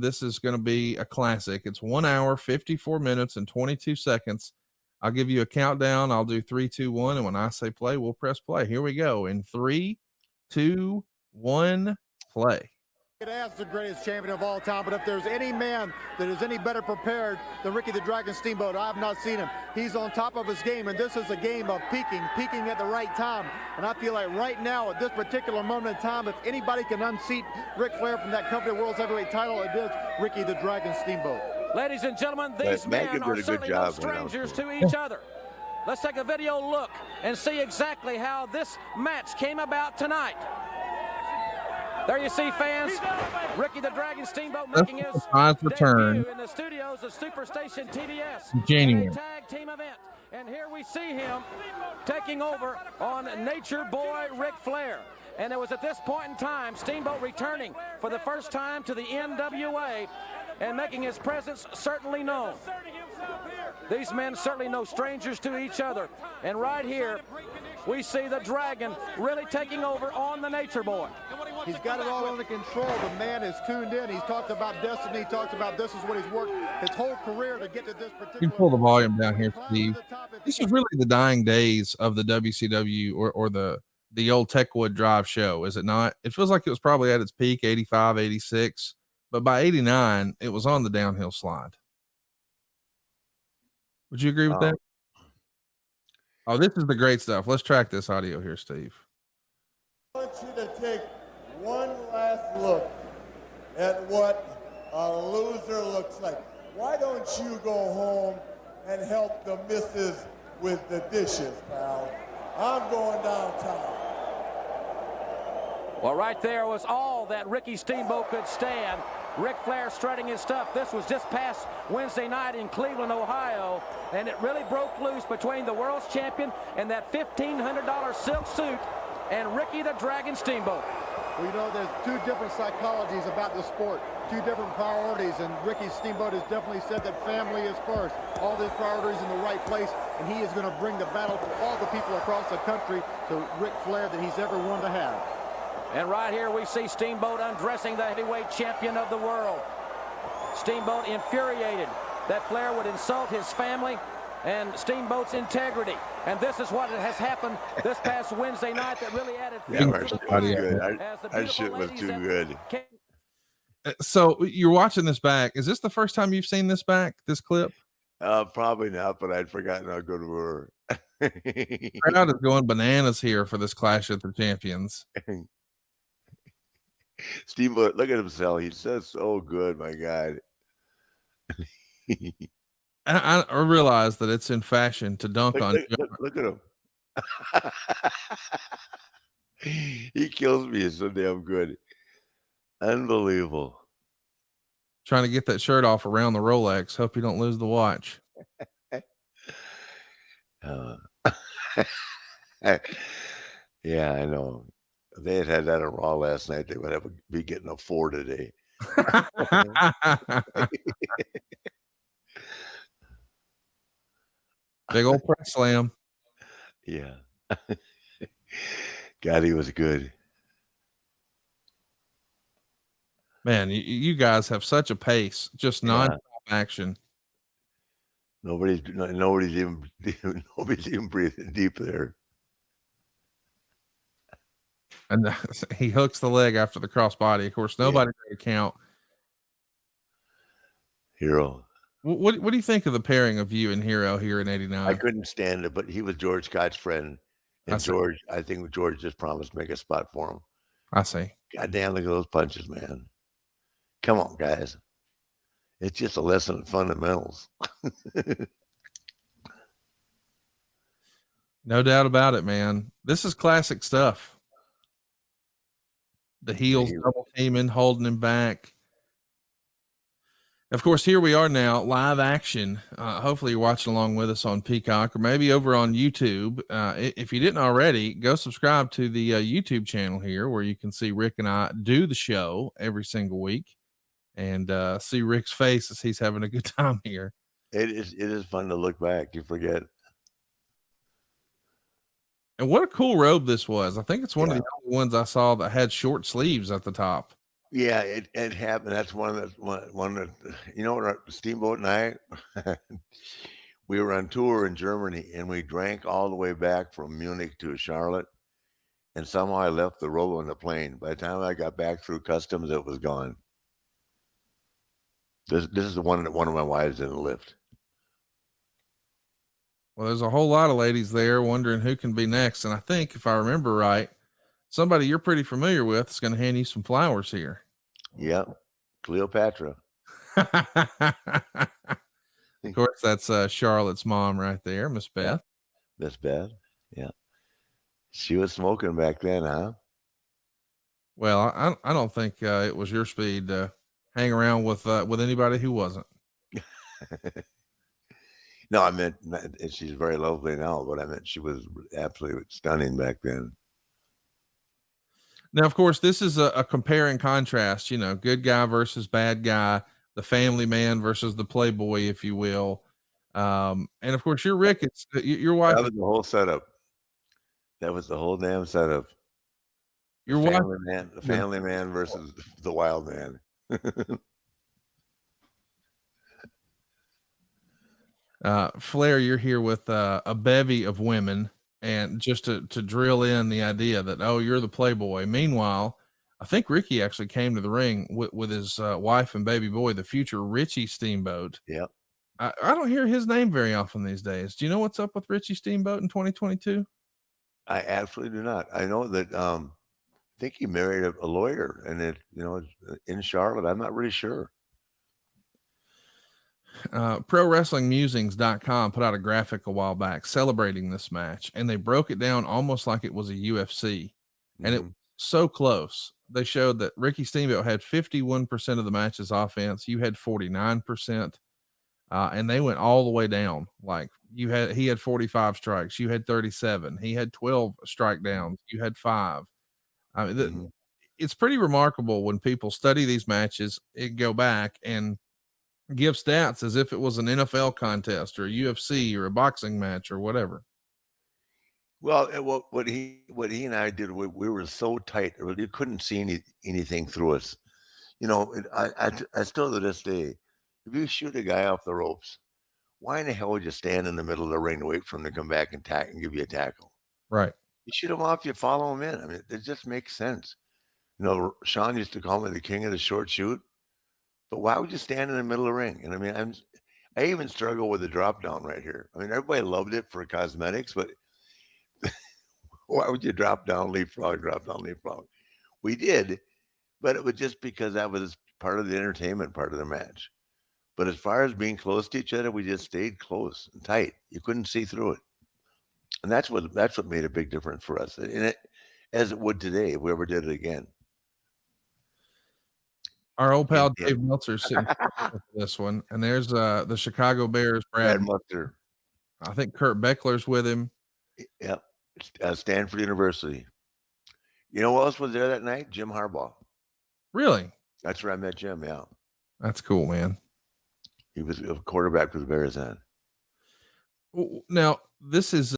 this is going to be a classic. It's 1 hour, 54 minutes, and 22 seconds. I'll give you a countdown. I'll do 3, 2, 1. And when I say play, we'll press play. Here we go. In 3, 2, 1, play. It as the greatest champion of all time, but if there's any man that is any better prepared than Ricky the Dragon Steamboat, I have not seen him. He's on top of his game, and this is a game of peaking at the right time. And I feel like right now, at this particular moment in time, if anybody can unseat Ric Flair from that coveted World's Heavyweight title, it is Ricky the Dragon Steamboat. Ladies and gentlemen, these men are certainly no strangers to each other. Let's take a video look and see exactly how this match came about tonight. There you see, fans, Ricky the Dragon Steamboat making his return debut in the studios of Superstation TBS. January. Tag team event. And here we see him taking over on Nature Boy Ric Flair. And it was at this point in time, Steamboat returning for the first time to the NWA and making his presence certainly known. These men certainly no strangers to each other. And right here, we see the Dragon really taking over on the Nature Boy. He's got it all under control. The man is tuned in. He's talked about destiny. He talks about this is what he's worked his whole career to get to this particular. You can pull the volume down here, Steve. This is really the dying days of the WCW or the old Techwood Drive show, is it not? It feels like it was probably at its peak, 85, 86. But by 89, it was on the downhill slide. Would you agree with that? Oh, this is the great stuff. Let's track this audio here, Steve. I want you to take one last look at what a loser looks like. Why don't you go home and help the missus with the dishes, pal? I'm going downtown. Well, right there was all that Ricky Steamboat could stand. Ric Flair strutting his stuff. This was just past Wednesday night in Cleveland, Ohio, and it really broke loose between the world's champion and that $1,500 silk suit and Ricky the Dragon Steamboat. Well, you know, there's two different psychologies about the sport, two different priorities, and Ricky Steamboat has definitely said that family is first. All his priorities in the right place, and he is going to bring the battle to all the people across the country to Ric Flair that he's ever wanted to have. And right here we see Steamboat undressing the heavyweight champion of the world. Steamboat infuriated that Flair would insult his family and Steamboat's integrity. And this is what has happened this past Wednesday night that really added. That shit was too good. So you're watching this back. Is this the first time you've seen this back, this clip? Probably not, but I'd forgotten how good we were. Crowd is going bananas here for this Clash of the Champions. Steamboat, look at himself. He says so good, my God. I realize that it's in fashion to dunk on. Look at him. He kills me. It's so damn good. Unbelievable. Trying to get that shirt off around the Rolex. Hope you don't lose the watch. Yeah, I know. If they had that on Raw last night, they would be getting a 4 today. Big old press slam. Yeah. God, he was good. Man, you guys have such a pace, just non-stop action. Nobody's even breathing deep there. And he hooks the leg after the crossbody. Of course, nobody made a count. Hero. What do you think of the pairing of you and Hero here in '89? I couldn't stand it, but he was George Scott's friend, and I think George just promised to make a spot for him. I see. God damn, look at those punches, man. Come on, guys. It's just a lesson in fundamentals. No doubt about it, man. This is classic stuff. The heels double teaming, holding him back. Of course, here we are now, live action. Hopefully you're watching along with us on Peacock or maybe over on YouTube. If you didn't already, go subscribe to the YouTube channel here where you can see Rick and I do the show every single week and see Rick's face as he's having a good time here. It is fun to look back. You forget. And what a cool robe this was. I think it's one of the only ones I saw that had short sleeves at the top. Yeah, it happened. That's one of you know what, Steamboat and I, we were on tour in Germany, and we drank all the way back from Munich to Charlotte, and somehow I left the roll on the plane. By the time I got back through customs, it was gone. This is the one that one of my wives didn't lift. Well, there's a whole lot of ladies there wondering who can be next. And I think if I remember right, somebody you're pretty familiar with is going to hand you some flowers here. Yep, Cleopatra. Of course, that's Charlotte's mom right there, Miss Yeah, Beth. Miss Beth. Yeah, she was smoking back then, huh? Well, I don't think it was your speed to hang around with anybody who wasn't. No, I meant she's very lovely now, but I meant she was absolutely stunning back then. Now, of course, this is a compare and contrast, you know, good guy versus bad guy, the family man versus the playboy, if you will. And of course, you're Rick. It's your wife That is was the whole setup. That was the whole damn setup. your wife. The family man versus the wild man. Flair, you're here with a bevy of women, and just to drill in the idea that, oh, you're the playboy. Meanwhile, I think Ricky actually came to the ring with his wife and baby boy, the future Richie Steamboat. Yeah, I don't hear his name very often these days. Do you know what's up with Richie Steamboat in 2022? I absolutely do not. I know that I think he married a lawyer, and in Charlotte. I'm not really sure. ProWrestlingMusings.com put out a graphic a while back celebrating this match, and they broke it down almost like it was a UFC, and it was so close. They showed that Ricky Steamboat had 51% of the match's offense. You had 49%. And they went all the way down. Like he had 45 strikes. You had 37. He had 12 strike downs. You had 5. I mean, it's pretty remarkable when people study these matches and go back and give stats as if it was an NFL contest or a UFC or a boxing match or whatever. Well, what he and I did, we were so tight, you couldn't see anything through us. You know, I still to this day, if you shoot a guy off the ropes, why in the hell would you stand in the middle of the ring to wait for him to come back and give you a tackle? Right. You shoot him off, you follow him in. I mean, it just makes sense. You know, Sean used to call me the king of the short shoot, but why would you stand in the middle of the ring? And I mean, I even struggle with the drop down right here. I mean, everybody loved it for cosmetics, but why would you drop down, leapfrog, drop down, leapfrog? We did, but it was just because that was part of the entertainment part of the match. But as far as being close to each other, we just stayed close and tight. You couldn't see through it. And that's what made a big difference for us. And it, as it would today if we ever did it again. Our old pal Dave Meltzer's sitting for this one, and there's the Chicago Bears Brad Muster. I think Kurt Beckler's with him. Yep. Stanford University. You know what else was there that night? Jim Harbaugh. Really? That's where I met Jim. Yeah. That's cool, man. He was a quarterback for the Bears then. Now, this is